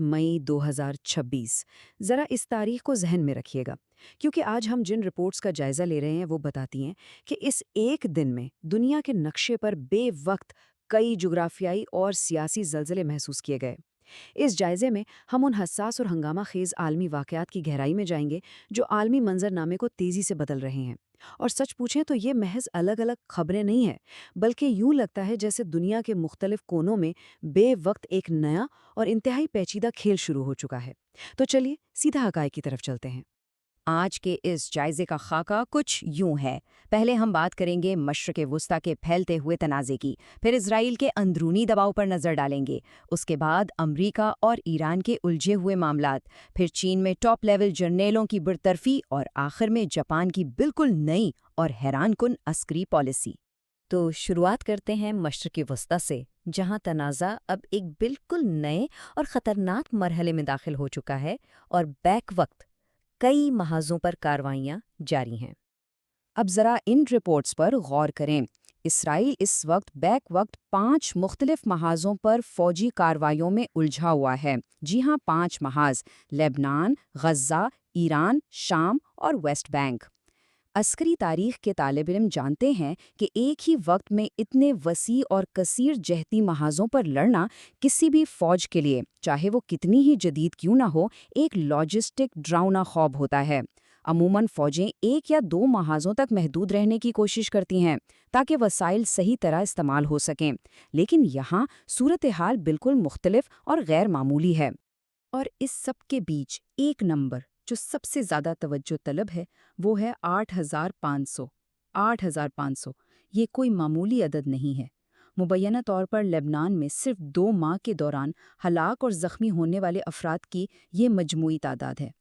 मई 2026। ज़रा इस तारीख को ज़हन में रखिएगा क्योंकि आज हम जिन रिपोर्ट्स का जायज़ा ले रहे हैं वो बताती हैं कि इस एक दिन में दुनिया के नक्शे पर बेवक्त कई जुग्राफियाई और सियासी ज़लज़ले महसूस किए गए। इस जायजे में हम उन हसास और हंगामा खेज आलमी वाकयात की गहराई में जाएंगे जो आलमी मंजरनामे को तेजी से बदल रहे हैं। और सच पूछें तो ये महज अलग अलग खबरें नहीं हैं, बल्कि यूं लगता है जैसे दुनिया के मुख्तलिफ कोनों में बेवक्त एक नया और इंतहाई पेचीदा खेल शुरू हो चुका है। तो चलिए सीधा हकायक की तरफ चलते हैं। आज के इस जायजे का खाका कुछ यूं है। पहले हम बात करेंगे मशरक़ वुस्ता के फैलते हुए तनाज़े की, फिर इजराइल के अंदरूनी दबाव पर नज़र डालेंगे, उसके बाद अमरीका और ईरान के उलझे हुए मामलात, फिर चीन में टॉप लेवल जर्नेलों की बरतरफी और आखिर में जापान की बिल्कुल नई और हैरानकुन अस्करी पॉलिसी। तो शुरुआत करते हैं मशरक़ वुस्ता से, जहां तनाज़ा अब एक बिल्कुल नए और ख़तरनाक मरहले में दाखिल हो चुका है और बैक वक्त कई महाजों पर कार्रवाइयां जारी हैं। अब ज़रा इन रिपोर्ट्स पर गौर करें। इसराइल इस वक्त बैक वक्त 5 मुख्तलिफ महाजों पर फौजी कार्रवाइयों में उलझा हुआ है। जी हाँ, 5 महाज: लेबनान, गज़ा, ईरान, शाम और वेस्ट बैंक। अस्करी तारीख के तालिब इल्म जानते हैं कि एक ही वक्त में इतने वसी और कसीर जहती महाजों पर लड़ना किसी भी फौज के लिए, चाहे वो कितनी ही जदीद क्यों ना हो, एक लॉजिस्टिक ड्राउना ख्वाब होता है। अमूमन फौजें 1 या 2 महाजों तक महदूद रहने की कोशिश करती हैं ताकि वसाइल सही तरह इस्तेमाल हो सकें, लेकिन यहाँ सूरत हाल बिल्कुल मुख्तलिफ और गैर मामूली है। और इस सब के बीच एक नंबर जो सबसे ज़्यादा तवज्जो तलब है वो है 8,500। 8,500 ये कोई मामूली अदद नहीं है। मुबैना तौर पर लेबनान में सिर्फ 2 माह के दौरान हलाक और ज़ख्मी होने वाले अफराद की ये मजमूई तादाद है।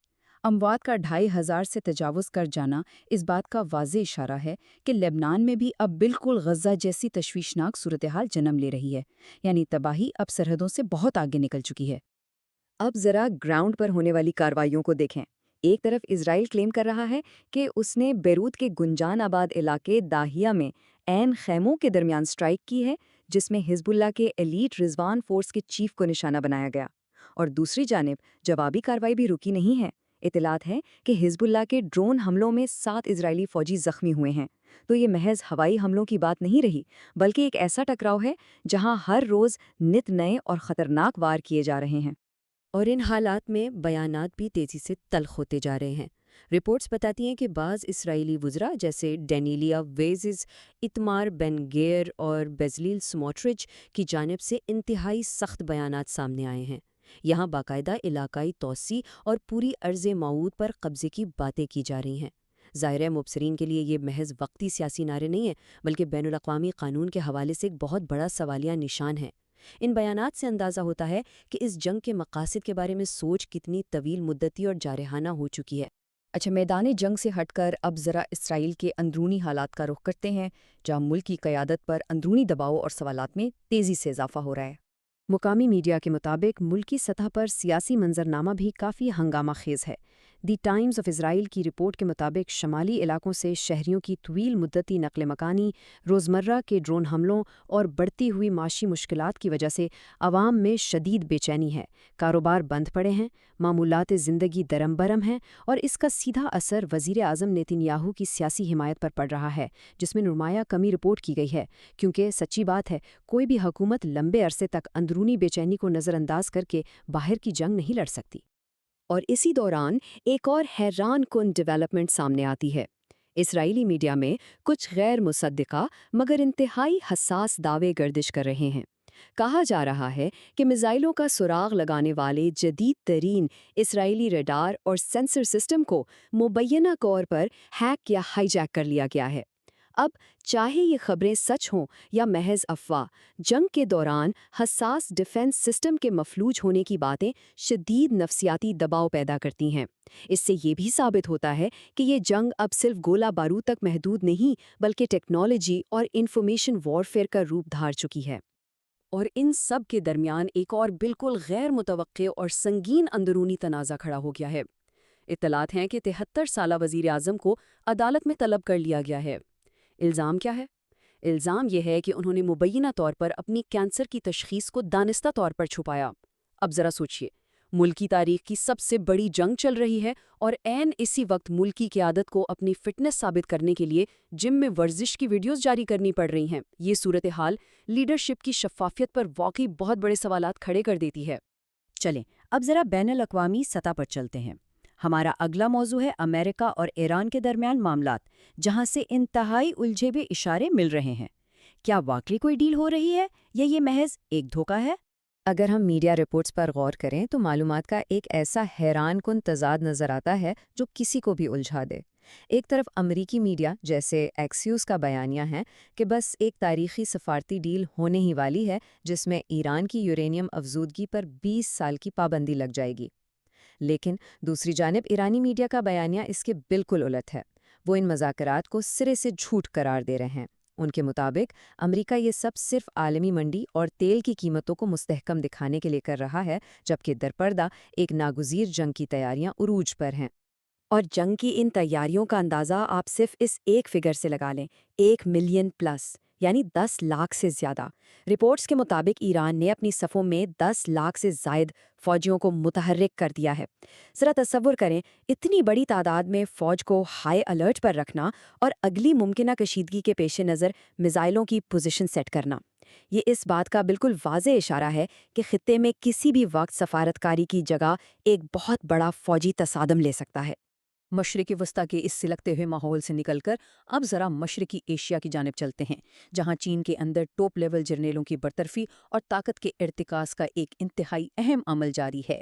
अमवात का 2,500 से तजावुज़ कर जाना इस बात का वाज़े इशारा है कि लेबनान में भी अब बिल्कुल गज़ा जैसी तशवीशनाक सूरत हाल जन्म ले रही है, यानी तबाही अब सरहदों से बहुत आगे निकल चुकी है। अब जरा ग्राउंड पर होने वाली कार्रवाइयों को देखें। एक तरफ इजराइल क्लेम कर रहा है कि उसने बेरूत के गुंजान आबाद इलाके दाहिया में ऐन खैमों के दरमियान स्ट्राइक की है, जिसमें हिजबुल्लाह के एलीट रिजवान फोर्स के चीफ को निशाना बनाया गया। और दूसरी जानिब जवाबी कार्रवाई भी रुकी नहीं है। इतलात है कि हिजबुल्लाह के ड्रोन हमलों में 7 इजरायली फौजी जख्मी हुए हैं। तो ये महज हवाई हमलों की बात नहीं रही, बल्कि एक ऐसा टकराव है जहां हर रोज नित नए और खतरनाक वार किए जा रहे हैं। और इन हालात में बयानात भी तेज़ी से तल्ख होते जा रहे हैं। रिपोर्ट्स बताती हैं कि बाज़ इसराइली वुज़रा जैसे डेनिलिया वेज़िस, इतमार बेन गेयर और बेज़लील स्मोट्रिच की जानिब से इंतहाई सख्त बयानात सामने आए हैं। यहाँ बाकायदा इलाकाई तौसी और पूरी अर्ज़े मऊद पर कब्ज़े की बातें की जा रही हैं। ज़ाहिर है मुबसरीन के लिए ये महज वक्ती सियासी नारे नहीं है, बल्कि बैनुल अक़वामी क़ानून के हवाले से एक बहुत बड़ा सवालिया निशान है। इन बयानात से अंदाज़ा होता है कि इस जंग के मकासद के बारे में सोच कितनी तवील मुद्दती और जारहाना हो चुकी है। अच्छा, मैदान जंग से हटकर अब ज़रा इसराइल के अंदरूनी हालात का रुख करते हैं, जहाँ मुल्क की क़यादत पर अंदरूनी दबाव और सवालात में तेज़ी से इजाफा हो रहा है। मुकामी मीडिया के मुताबिक मुल्की सतह पर सियासी मंजरनामा भी काफ़ी हंगामा खेज है। दी टाइम्स ऑफ इसराइल की रिपोर्ट के मुताबिक शमाली इलाकों से शहरियों की तवील मुद्दती नकल मकानी, रोज़मर्रा के ड्रोन हमलों और बढ़ती हुई माशी मुश्किलात की वजह से आवाम में शदीद बेचैनी है। कारोबार बंद पड़े हैं, मामूलात ज़िंदगी दरम बरम हैं और इसका सीधा असर वज़ीर आज़म नेतन्याहू की सियासी हिमायत पर पड़ रहा है, जिसमें नुमाया कमी रिपोर्ट की गई है। क्योंकि सच्ची बात है, कोई भी हुकूमत लंबे अरसे तक अंदरूनी बेचैनी को नज़रअंदाज करके बाहर की जंग नहीं लड़ सकती। और इसी दौरान एक और हैरान कुन डेवलपमेंट सामने आती है। इसराइली मीडिया में कुछ गैर मुसद्दिका मगर इंतहाई हसास दावे गर्दिश कर रहे हैं। कहा जा रहा है कि मिसाइलों का सुराग लगाने वाले जदीद तरीन इसराइली रडार और सेंसर सिस्टम को मुबैना तौर पर हैक या हाईजैक कर लिया गया है। अब चाहे ये खबरें सच हों या महज अफवाह, जंग के दौरान हसास डिफेंस सिस्टम के मफलूज होने की बातें शदीद नफसियाती दबाव पैदा करती हैं। इससे ये भी साबित होता है कि ये जंग अब सिर्फ गोला बारूद तक महदूद नहीं, बल्कि टेक्नोलॉजी और इंफॉर्मेशन वॉरफेयर का रूप धार चुकी है। और इन सब के दरमियान एक और बिल्कुल गैर मुतवक्के और संगीन अंदरूनी तनाज़ा खड़ा हो गया है। इत्तलात हैं कि 73 साला वज़ीर आज़म को अदालत में तलब कर लिया गया है। इल्ज़ाम क्या है? इल्ज़ाम यह है कि उन्होंने मुबैना तौर पर अपनी कैंसर की तशख़ीस को दानिस्ता तौर पर छुपाया। अब ज़रा सोचिए, ملک کی تاریخ کی سب سے بڑی جنگ چل رہی ہے اور عین اسی وقت ملکی قیادت کو اپنی فٹنس ثابت کرنے کے لیے جم میں ورزش کی ویڈیوز جاری کرنی پڑ رہی ہیں۔ یہ صورتحال لیڈرشپ کی شفافیت پر واقعی بہت بڑے سوالات کھڑے کر دیتی ہے۔ چلیں اب ذرا بین الاقوامی سطح پر چلتے ہیں۔ ہمارا اگلا موضوع ہے امریکہ اور ایران کے درمیان معاملات، جہاں سے انتہائی الجھے ہوئے اشارے مل رہے ہیں۔ کیا واقعی کوئی ڈیل ہو رہی ہے یا یہ محض ایک دھوکہ ہے؟ اگر ہم میڈیا رپورٹس پر غور کریں تو معلومات کا ایک ایسا حیران کن تضاد نظر آتا ہے جو کسی کو بھی الجھا دے۔ ایک طرف امریکی میڈیا جیسے ایکسیوس کا بیانیہ ہے کہ بس ایک تاریخی سفارتی ڈیل ہونے ہی والی ہے جس میں ایران کی یورینیم افزودگی پر 20 سال کی پابندی لگ جائے گی، لیکن دوسری جانب ایرانی میڈیا کا بیانیہ اس کے بالکل الٹ ہے۔ وہ ان مذاکرات کو سرے سے جھوٹ قرار دے رہے ہیں۔ ان کے مطابق امریکہ یہ سب صرف عالمی منڈی اور تیل کی قیمتوں کو مستحکم دکھانے کے لیے کر رہا ہے، جبکہ درپردہ ایک ناگزیر جنگ کی تیاریاں عروج پر ہیں۔ اور جنگ کی ان تیاریوں کا اندازہ آپ صرف اس ایک فگر سے لگا لیں، 1 ملین پلس، یعنی 10 لاکھ سے زیادہ۔ رپورٹس کے مطابق ایران نے اپنی صفوں میں 10 لاکھ سے زائد فوجیوں کو متحرک کر دیا ہے۔ ذرا تصور کریں، اتنی بڑی تعداد میں فوج کو ہائی الرٹ پر رکھنا اور اگلی ممکنہ کشیدگی کے پیش نظر میزائلوں کی پوزیشن سیٹ کرنا۔ یہ اس بات کا بالکل واضح اشارہ ہے کہ خطے میں کسی بھی وقت سفارتکاری کی جگہ ایک بہت بڑا فوجی تصادم لے سکتا ہے۔ مشرقی وسطی کے اس سلگتے ہوئے ماحول سے نکل کر اب ذرا مشرقی ایشیا کی جانب چلتے ہیں، جہاں چین کے اندر ٹاپ لیول جرنیلوں کی برطرفی اور طاقت کے ارتکاز کا ایک انتہائی اہم عمل جاری ہے۔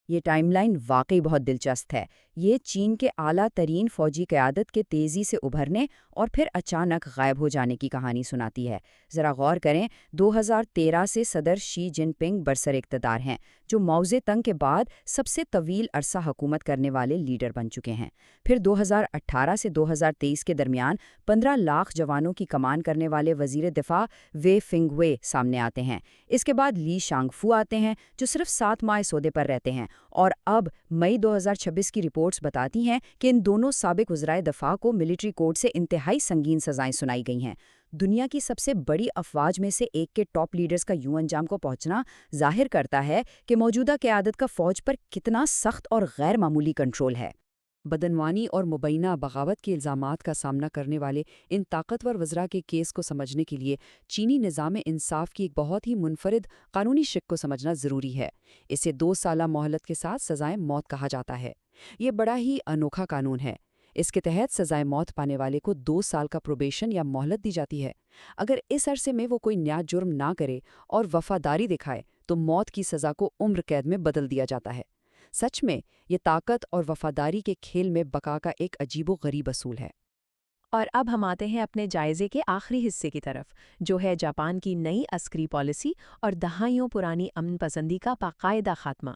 یہ ٹائم لائن واقعی بہت دلچسپ ہے۔ یہ چین کے اعلیٰ ترین فوجی قیادت کے تیزی سے ابھرنے اور پھر اچانک غائب ہو جانے کی کہانی سناتی ہے۔ ذرا غور کریں، 2013 سے صدر شی جن پنگ برسر اقتدار ہیں، جو ماؤ زے تنگ کے بعد سب سے طویل عرصہ حکومت کرنے والے لیڈر بن چکے ہیں۔ پھر 2018 سے 2023 کے درمیان 15 لاکھ جوانوں کی کمان کرنے والے وزیر دفاع وے فنگوے سامنے آتے ہیں۔ اس کے بعد لی شانگ فو آتے ہیں، جو صرف 7 ماہ سودے پر رہتے ہیں، اور اب مئی 2026 کی رپورٹس بتاتی ہیں کہ ان دونوں سابق وزرائے دفاع کو ملٹری کورٹ سے انتہائی سنگین سزائیں سنائی گئی ہیں۔ دنیا کی سب سے بڑی افواج میں سے ایک کے ٹاپ لیڈرز کا یوں انجام کو پہنچنا ظاہر کرتا ہے کہ موجودہ قیادت کا فوج پر کتنا سخت اور غیر معمولی کنٹرول ہے۔ بدعنوانی اور مبینہ بغاوت کے الزامات کا سامنا کرنے والے ان طاقتور وزراء کے کیس کو سمجھنے کے لیے چینی نظام انصاف کی ایک بہت ہی منفرد قانونی شق کو سمجھنا ضروری ہے۔ اسے 2 سالہ مہلت کے ساتھ سزائے موت کہا جاتا ہے۔ یہ بڑا ہی انوکھا قانون ہے۔ اس کے تحت سزائے موت پانے والے کو 2 سال کا پروبیشن یا مہلت دی جاتی ہے۔ اگر اس عرصے میں وہ کوئی نیا جرم نہ کرے اور وفاداری دکھائے تو موت کی سزا کو عمر قید میں بدل دیا جاتا ہے۔ سچ میں یہ طاقت اور وفاداری کے کھیل میں بقا کا ایک عجیب و غریب اصول ہے۔ اور اب ہم آتے ہیں اپنے جائزے کے آخری حصے کی طرف، جو ہے جاپان کی نئی عسکری پالیسی اور دہائیوں پرانی امن پسندی کا باقاعدہ خاتمہ۔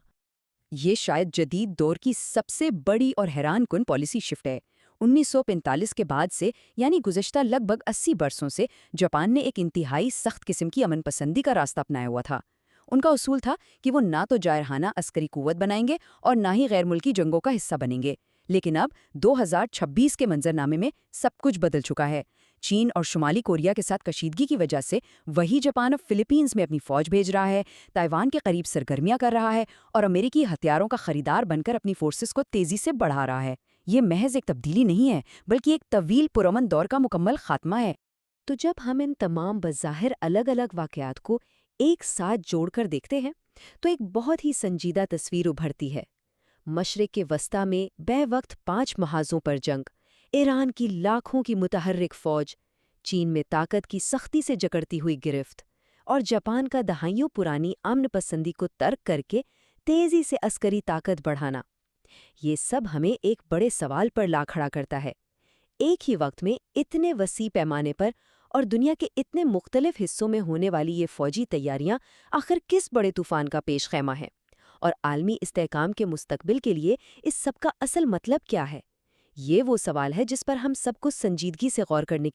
یہ شاید جدید دور کی سب سے بڑی اور حیران کن پالیسی شفٹ ہے۔ 1945 کے بعد سے، یعنی گزشتہ لگ بھگ 80 برسوں سے، جاپان نے ایک انتہائی سخت قسم کی امن پسندی کا راستہ اپنایا ہوا تھا۔ ان کا اصول تھا کہ وہ نہ تو جارحانہ عسکری قوت بنائیں گے اور نہ ہی غیر ملکی جنگوں کا حصہ بنیں گے۔ لیکن اب 2026 کے منظرنامے میں سب کچھ بدل چکا ہے۔ چین اور شمالی کوریا کے ساتھ کشیدگی کی وجہ سے وہی جاپان اب فلپینز میں اپنی فوج بھیج رہا ہے، تائیوان کے قریب سرگرمیاں کر رہا ہے اور امریکی ہتھیاروں کا خریدار بن کر اپنی فورسز کو تیزی سے بڑھا رہا ہے۔ یہ محض ایک تبدیلی نہیں ہے، بلکہ ایک طویل پرامن دور کا مکمل خاتمہ ہے۔ تو جب ہم ان تمام بظاہر الگ الگ واقعات کو ایک ساتھ جوڑ کر دیکھتے ہیں تو ایک بہت ہی سنجیدہ تصویر ابھرتی ہے۔ مشرق کے وسطی میں بے وقت 5 محاذوں پر جنگ، ایران کی لاکھوں کی متحرک فوج، چین میں طاقت کی سختی سے جکڑتی ہوئی گرفت، اور جاپان کا دہائیوں پرانی امن پسندی کو ترک کر کے تیزی سے عسکری طاقت بڑھانا۔ یہ سب ہمیں ایک بڑے سوال پر لا کھڑا کرتا ہے۔ ایک ہی وقت میں اتنے وسیع پیمانے پر اور دنیا کے اتنے مختلف حصوں میں ہونے والی یہ فوجی تیاریاں آخر کس بڑے طوفان کا پیش خیمہ ہیں؟ اور عالمی استحکام کے مستقبل کے لیے اس سب کا اصل مطلب کیا ہے؟ یہ وہ سوال ہے جس پر ہم سب کو سنجیدگی سے غور کرنے